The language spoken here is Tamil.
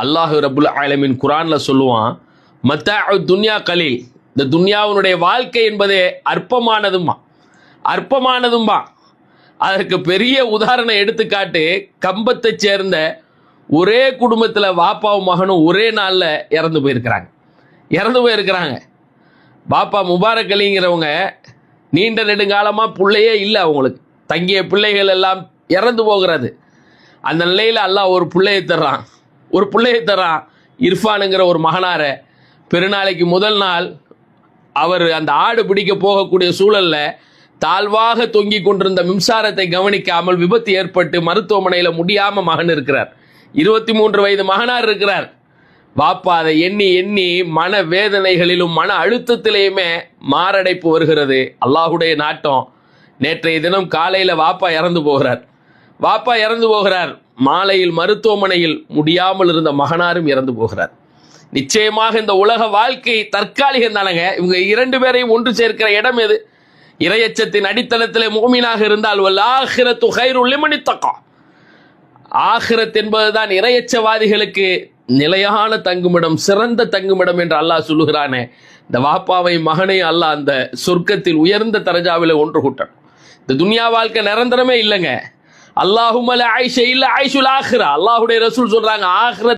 அல்லாஹ் ரப்புல் ஆலமீன் குர்ஆன்ல சொல்லுவான், மத்தாஉ துன்யா கலீல், இந்த துன்யாவுடைய வாழ்க்கை என்பதே அற்பமானதும்பா. அதற்கு பெரிய உதாரண எடுத்துக்காட்டு, கம்பத்தை சேர்ந்த ஒரே குடும்பத்தில் வாப்பாவும் மகனும் ஒரே நாளில் இறந்து போயிருக்கிறாங்க. பாப்பா முபாரக் அலிங்கிறவங்க நீண்ட நெடுங்காலமாக பிள்ளையே இல்லை, அவங்களுக்கு தங்கிய பிள்ளைகள் எல்லாம் இறந்து போகிறது. அந்த நிலையில் அல்லாஹ் ஒரு பிள்ளையை தர்றான். இர்ஃபானுங்கிற ஒரு மகனார பெருநாளைக்கு முதல் நாள் அவர் அந்த ஆடு பிடிக்க போகக்கூடிய சூழலில் தாழ்வாக தொங்கி கொண்டிருந்த மின்சாரத்தை கவனிக்காமல் விபத்து ஏற்பட்டு மருத்துவமனையில் முடியாமல் மகன் இருக்கிறார். 23 வயது மகனார் இருக்கிறார். வாப்பா அதை எண்ணி எண்ணி மன வேதனைகளிலும் மன அழுத்தத்திலேயுமே மாரடைப்பு வருகிறது. அல்லாஹுடைய நாட்டம். நேற்றைய தினம் காலையில் வாப்பா இறந்து போகிறார். மாலையில் மருத்துவமனையில் முடியாமல் இருந்த மகனாரும் இறந்து போகிறார். நிச்சயமாக இந்த உலக வாழ்க்கை தற்காலிகம் தானங்க. இவங்க 2 பேரையும் ஒன்று சேர்க்கிற இடம் எது? இறையச்சத்தின் அடித்தளத்திலே முஃமினாக இருந்தால் வல்லாஹிரத்து கைருல் லிமன் இத்தகா, ஆகிரத் என்பதுதான் இறையச்சவாதிகளுக்கு நிலையான தங்குமிடம், சிறந்த தங்குமிடம் என்று அல்லாஹ் சொல்லுகிறானே. இந்த வாப்பாவை மகனையும் அல்லாஹ் அந்த சொர்க்கத்தில் உயர்ந்த தரஜாவில ஒன்று கூட்டணும். இந்த துன்யா வாழ்க்கை நிரந்தரமே இல்லைங்க. அல்லாஹும்ம லா ஐஷ இல்ல ஐஷுல் ஆஹிரா. அல்லாஹ்வுடைய ரசூல் சொல்றாங்க, ஆகிரத்